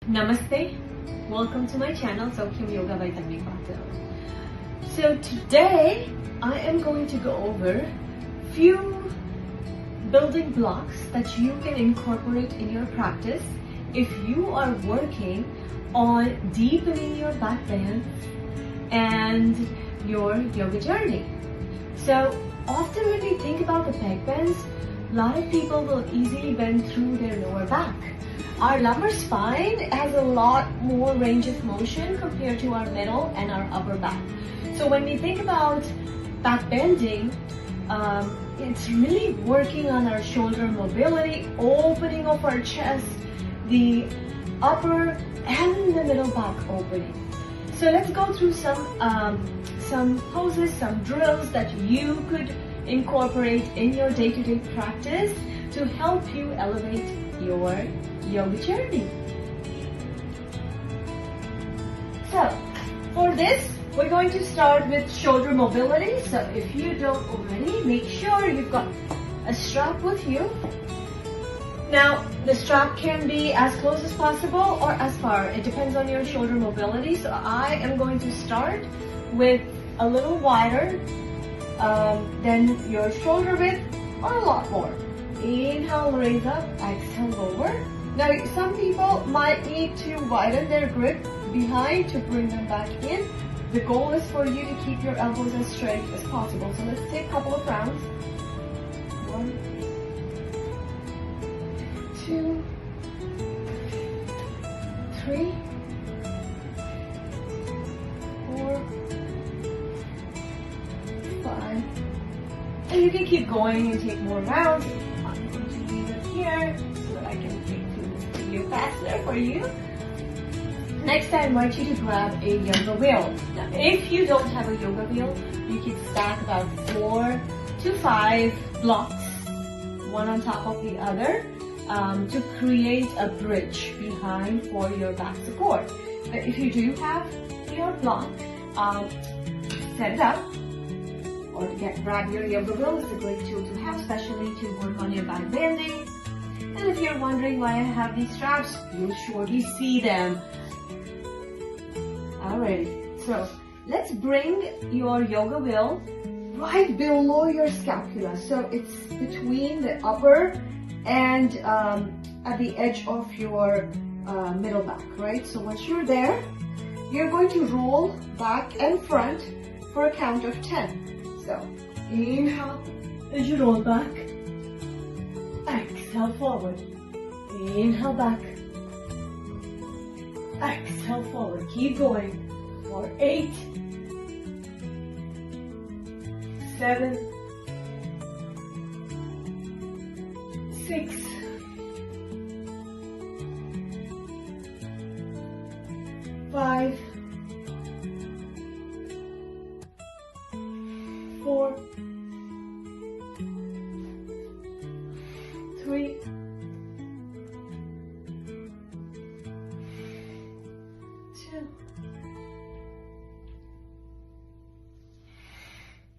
Namaste, welcome to my channel Soukhyam Yoga by Tanvi Patil. So today I am going to go over few building blocks that you can incorporate in your practice if you are working on deepening your backbends and your yoga journey. So often when we think about the backbends, a lot of people will easily bend through their lower back. Our lumbar spine has a lot more range of motion compared to our middle and our upper back. So when we think about back bending, it's really working on our shoulder mobility, opening of our chest, the upper and the middle back opening. So let's go through some poses, some drills that you could incorporate in your day-to-day practice to help you elevate your yoga journey. So for this, we're going to start with shoulder mobility. So if you don't already, make sure you've got a strap with you. Now the strap can be as close as possible or as far. It depends on your shoulder mobility. So I am going to start with a little wider than your shoulder width or a lot more. Inhale, raise up, exhale, lower. Now, some people might need to widen their grip behind to bring them back in. The goal is for you to keep your elbows as straight as possible. So let's take a couple of rounds. 1, 2, 3, 4, 5. And you can keep going and take more rounds. I'm going to leave it here so that I can take faster for you. Next, I invite you to grab a yoga wheel. Now, if you don't have a yoga wheel, you can stack about 4 to 5 blocks, one on top of the other, to create a bridge behind for your back support. But if you do have your block, set it up, or grab your yoga wheel. It's a great tool to have, especially to work on your back bending. And if you're wondering why I have these straps, you'll surely see them. Alright, so let's bring your yoga wheel right below your scapula. So it's between the upper and at the edge of your middle back, right? So once you're there, you're going to roll back and front for a count of 10. So inhale as you roll back. Exhale forward. Inhale back. Exhale forward. Keep going for 8, 7, 6, 5, 4, 3, 2,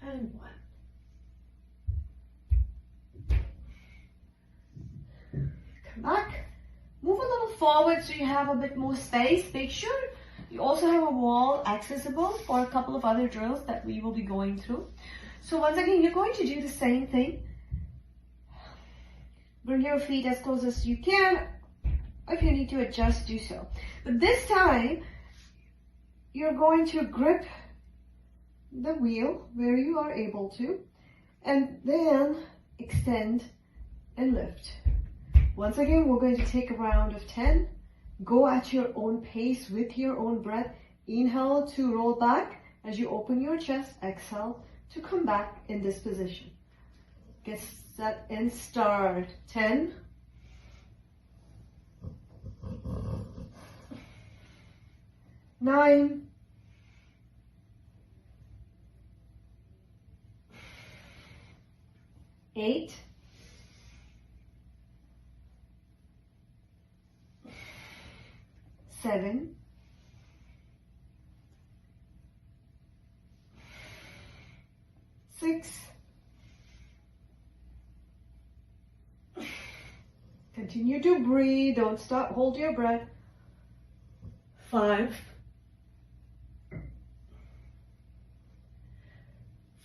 and 1. Come back. Move a little forward so you have a bit more space. Make sure you also have a wall accessible for a couple of other drills that we will be going through. So once again, you're going to do the same thing. Bring your feet as close as you can. If you need to adjust, do so. But this time, you're going to grip the wheel where you are able to, and then extend and lift. Once again, we're going to take a round of 10. Go at your own pace with your own breath. Inhale to roll back as you open your chest. Exhale to come back in this position. Get set and start. 10. 9. 8. 7. 6. Continue to breathe. Don't stop. Hold your breath. 5,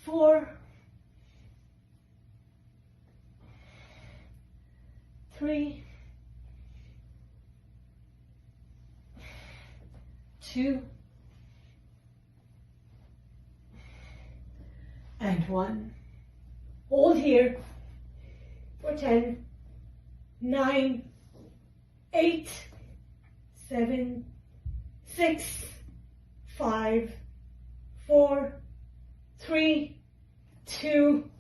4, 3, 2, and 1. Hold here for 10, 9, 8, 7, 6, 5, 4, 3, 2,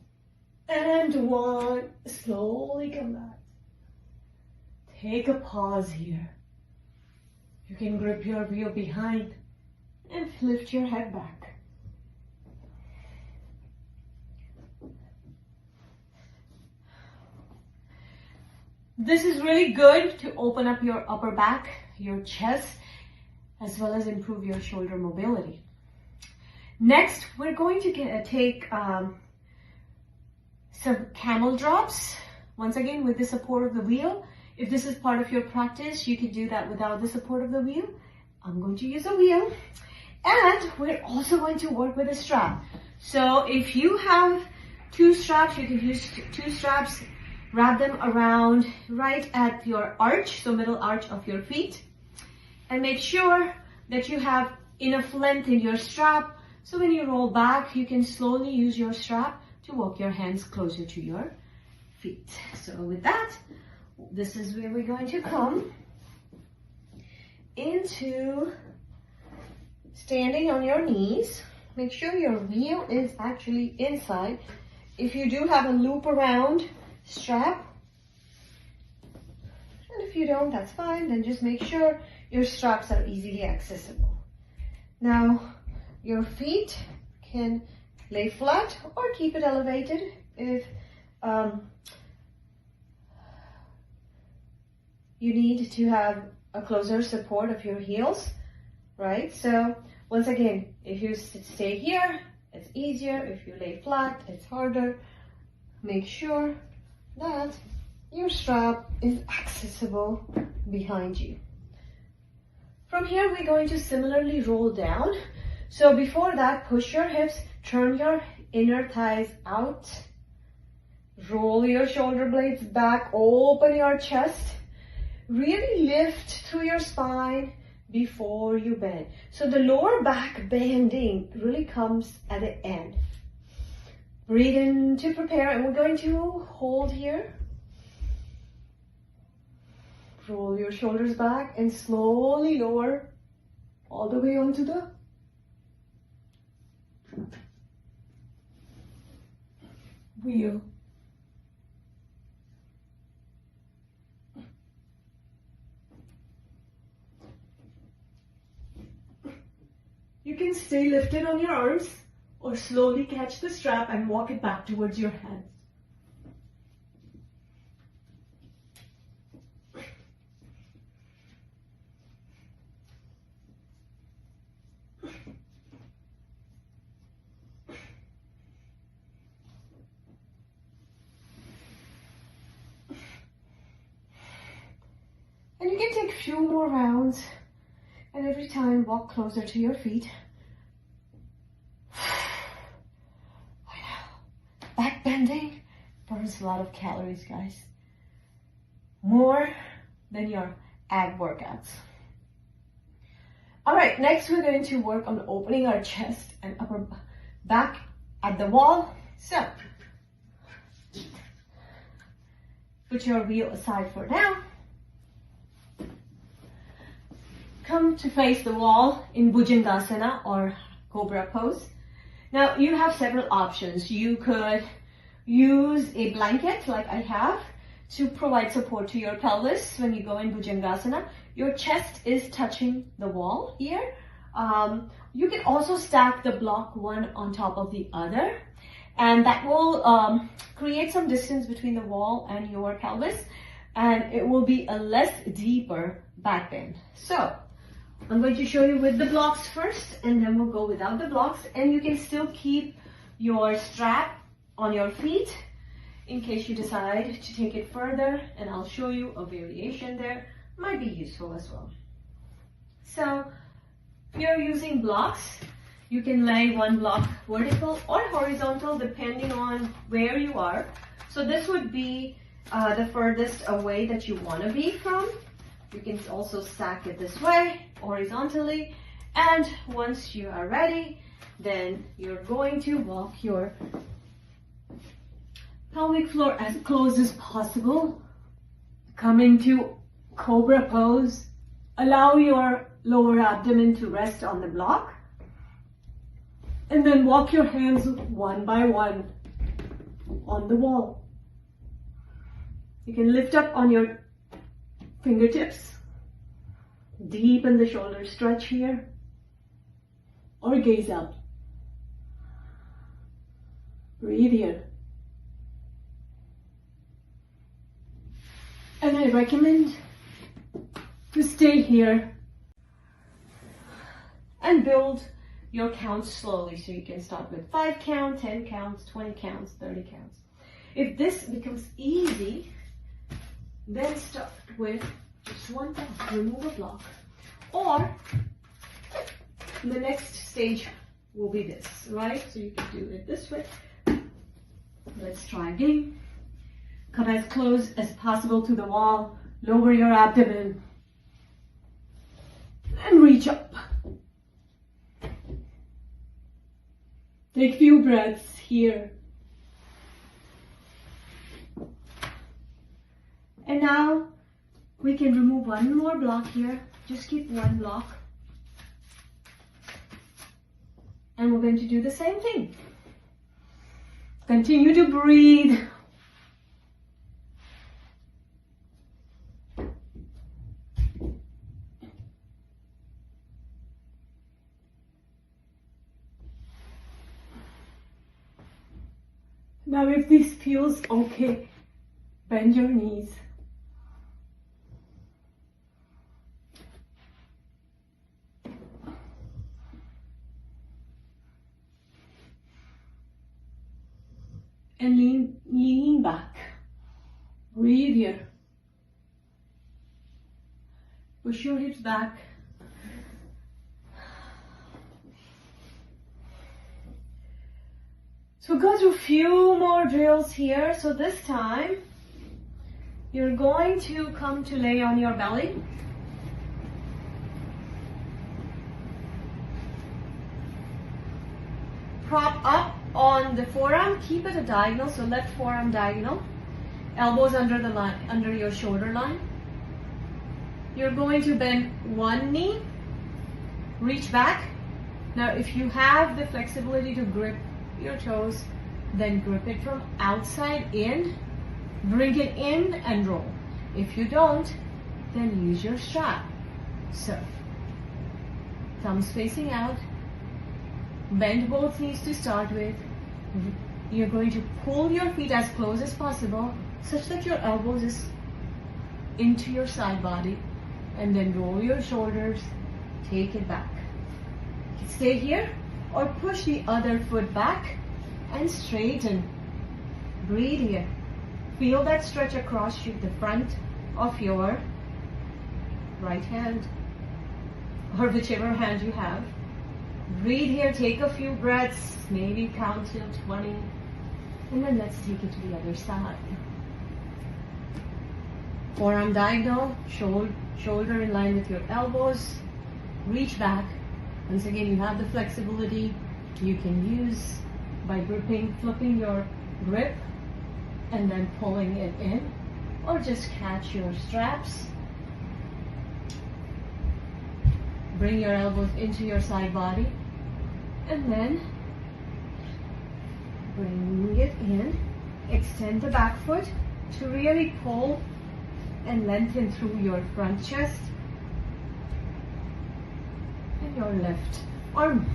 and 1. Slowly come back. Take a pause here. You can grip your wheel behind and lift your head back. This is really good to open up your upper back, your chest, as well as improve your shoulder mobility. Next, we're going to take some camel drops, once again with the support of the wheel. If this is part of your practice, you can do that without the support of the wheel. I'm going to use a wheel. And we're also going to work with a strap. So if you have 2 straps, you can use 2 straps, wrap them around right at your arch, so middle arch of your feet. And make sure that you have enough length in your strap, so when you roll back, you can slowly use your strap to walk your hands closer to your feet. So with that, this is where we're going to come into standing on your knees. Make sure your wheel is actually inside. If you do have a loop around strap, and if you don't, that's fine. Then just make sure your straps are easily accessible. Now, your feet can lay flat or keep it elevated if you need to have a closer support of your heels, right? So once again, if you stay here, it's easier. If you lay flat, it's harder. Make sure that your strap is accessible behind you. From here, we're going to similarly roll down. So before that, push your hips, turn your inner thighs out, roll your shoulder blades back, open your chest. Really lift through your spine before you bend. So the lower back bending really comes at the end. Breathe in to prepare, and we're going to hold here. Roll your shoulders back and slowly lower all the way onto the wheel. You can stay lifted on your arms or slowly catch the strap and walk it back towards your hands. And you can take a few more rounds, and every time walk closer to your feet. I know, back bending burns a lot of calories, guys. More than your ab workouts. All right, next we're going to work on opening our chest and upper back at the wall. So, put your wheel aside for now. Come to face the wall in Bhujangasana or Cobra pose. Now you have several options. You could use a blanket like I have to provide support to your pelvis when you go in Bhujangasana. Your chest is touching the wall here. You can also stack the block one on top of the other, and that will create some distance between the wall and your pelvis, and it will be a less deeper back bend. So I'm going to show you with the blocks first, and then we'll go without the blocks, and you can still keep your strap on your feet in case you decide to take it further, and I'll show you a variation there. Might be useful as well. So you're using blocks, you can lay one block vertical or horizontal depending on where you are. So this would be the furthest away that you want to be from. You can also stack it this way, horizontally. And once you are ready, then you're going to walk your pelvic floor as close as possible. Come into cobra pose. Allow your lower abdomen to rest on the block. And then walk your hands one by one on the wall. You can lift up on your fingertips. Deepen the shoulder stretch here. Or gaze up. Breathe here. And I recommend to stay here and build your counts slowly. So you can start with 5 count, 10 counts, 20 counts, 30 counts. If this becomes easy, then start with just one block, remove a block. Or the next stage will be this, right? So you can do it this way. Let's try again. Come as close as possible to the wall. Lower your abdomen. And reach up. Take few breaths here. And now we can remove one more block here. Just keep one block. And we're going to do the same thing. Continue to breathe. Now if this feels okay, bend your knees. And lean back. Breathe here. Push your hips back. So go through a few more drills here. So this time, you're going to come to lay on your belly. Prop up on the forearm, keep it a diagonal, so left forearm diagonal. Elbows under the line, under your shoulder line. You're going to bend one knee, reach back. Now if you have the flexibility to grip your toes, then grip it from outside in, bring it in and roll. If you don't, then use your strap. So, thumbs facing out, bend both knees to start with. You're going to pull your feet as close as possible, such that your elbows is into your side body, and then roll your shoulders, take it back. Stay here, or push the other foot back and straighten. Breathe here. Feel that stretch across the front of your right hand, or whichever hand you have. Breathe here, take a few breaths, maybe count till 20, and then let's take it to the other side. Forearm diagonal, shoulder in line with your elbows, reach back. Once again, you have the flexibility you can use by gripping, flipping your grip and then pulling it in, or just catch your straps. Bring your elbows into your side body and then bring it in. Extend the back foot to really pull and lengthen through your front chest and your left arm.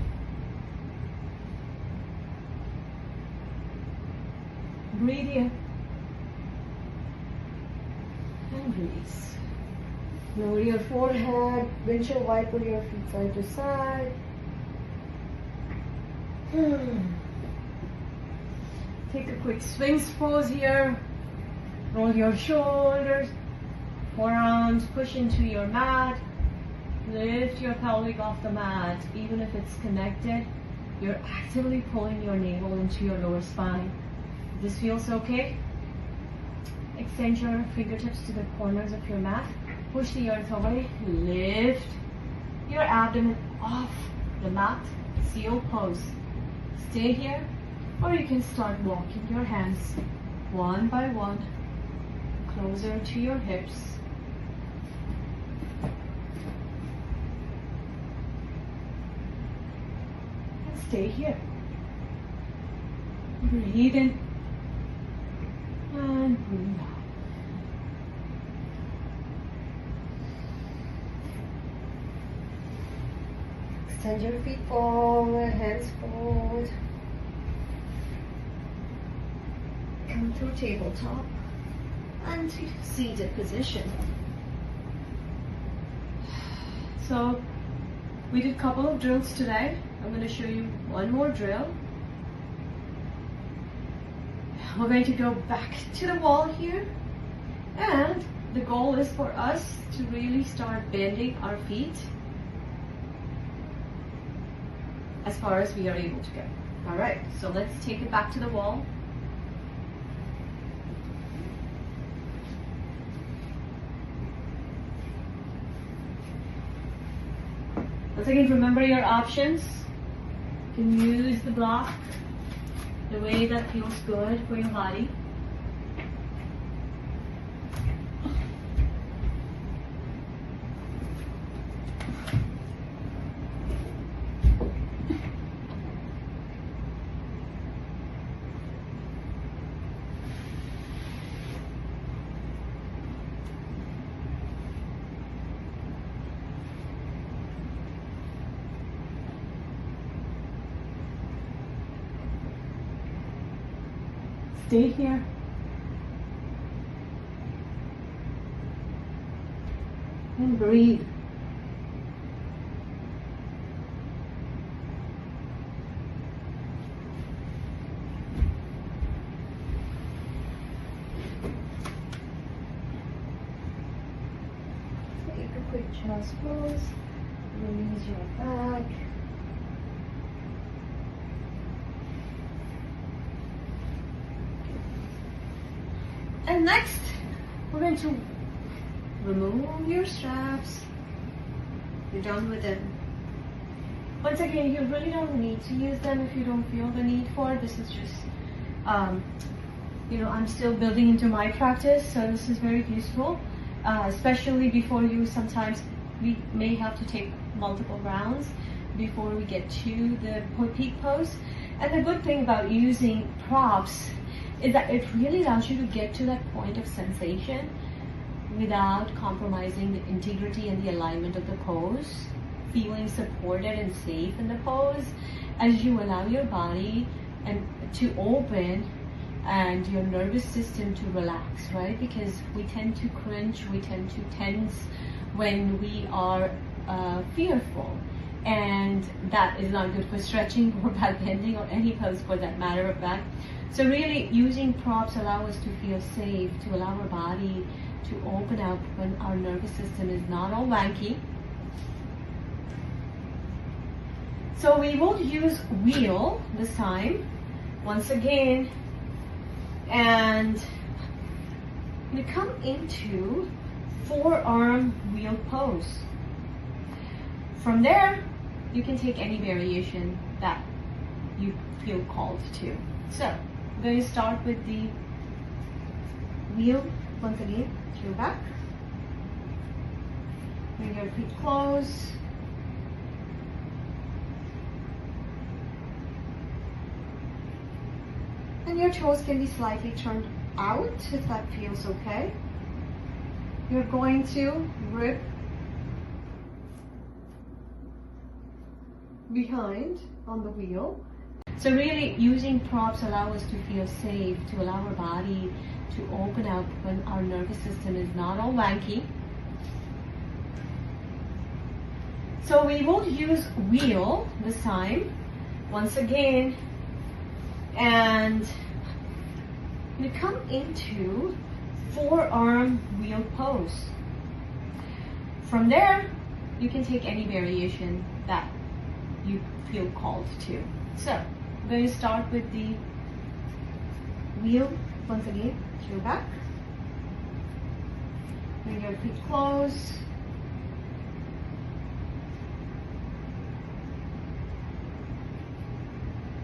Breathe in and release. Lower your forehead, windshield wiper your feet side to side. Take a quick swings pose here. Roll your shoulders, forearms push into your mat. Lift your pelvic off the mat. Even if it's connected, you're actively pulling your navel into your lower spine. This feels okay? Extend your fingertips to the corners of your mat. Push the earth away. Lift your abdomen off the mat. Seal pose. Stay here, or you can start walking your hands one by one closer to your hips. And stay here. Breathe in and breathe out. Extend your feet forward, hands forward. Come to tabletop and to seated position. So we did a couple of drills today. I'm going to show you one more drill. We're going to go back to the wall here, and the goal is for us to really start bending our feet as far as we are able to go. All right, so let's take it back to the wall. Once again, remember your options. You can use the block the way that feels good for your body. Stay here. And breathe. Take a quick chest pose. Release your back. And next, we're going to remove your straps. You're done with them. Once again, you really don't need to use them if you don't feel the need for it. This is just, I'm still building into my practice, so this is very useful, especially before you. Sometimes we may have to take multiple rounds before we get to the peak pose. And the good thing about using props is that it really allows you to get to that point of sensation without compromising the integrity and the alignment of the pose, feeling supported and safe in the pose as you allow your body to open and your nervous system to relax, right? Because we tend to cringe, we tend to tense when we are fearful, and that is not good for stretching or back bending or any pose for that matter of fact. So really using props allow us to feel safe, to allow our body to open up when our nervous system is not all wanky. So we will use wheel this time, once again, and we come into forearm wheel pose. From there, you can take any variation that you feel called to. So, I'm going to start with the wheel once again to your back. Bring your feet close. And your toes can be slightly turned out if that feels okay. You're going to grip behind on the wheel. So really using props allow us to feel safe, to allow our body to open up when our nervous system is not all wanky. So we will use wheel this time, once again, and we come into forearm wheel pose. From there, you can take any variation that you feel called to. So I'm going to start with the wheel. Once again, to your back. Bring your feet close.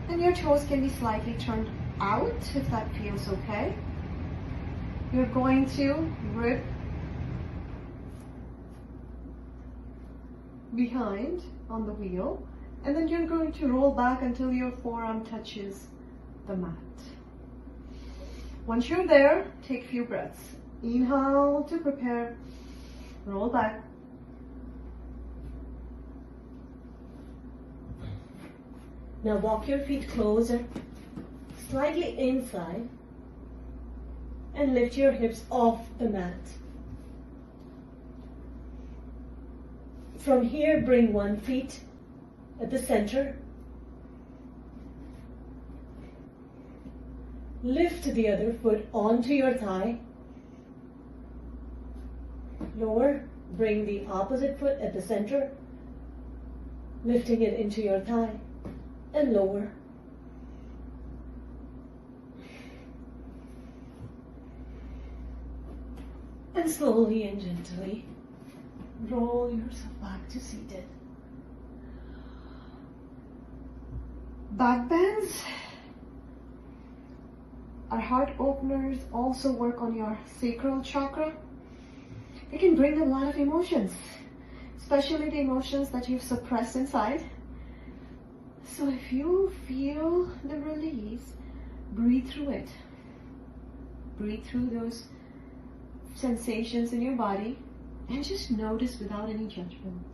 And your toes can be slightly turned out if that feels okay. You're going to grip behind on the wheel, and then you're going to roll back until your forearm touches the mat. Once you're there, take a few breaths. Inhale to prepare, roll back. Now walk your feet closer, slightly inside, and lift your hips off the mat. From here, bring one foot at the center. Lift the other foot onto your thigh. Lower, bring the opposite foot at the center, lifting it into your thigh, and lower. And slowly and gently roll yourself back to seated. Backbends are heart openers, also work on your sacral chakra. It can bring a lot of emotions, especially the emotions that you've suppressed inside. So if you feel the release, breathe through it. Breathe through those sensations in your body and just notice without any judgment.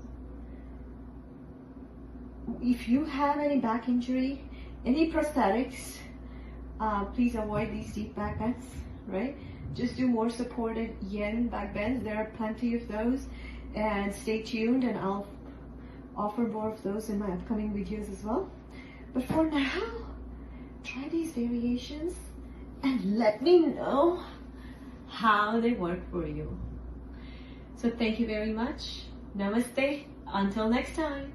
If you have any back injury, any prosthetics, please avoid these deep back bends, right? Just do more supported yin back bends. There are plenty of those, and stay tuned, and I'll offer more of those in my upcoming videos as well. But for now, try these variations and let me know how they work for you. So thank you very much. Namaste. Until next time.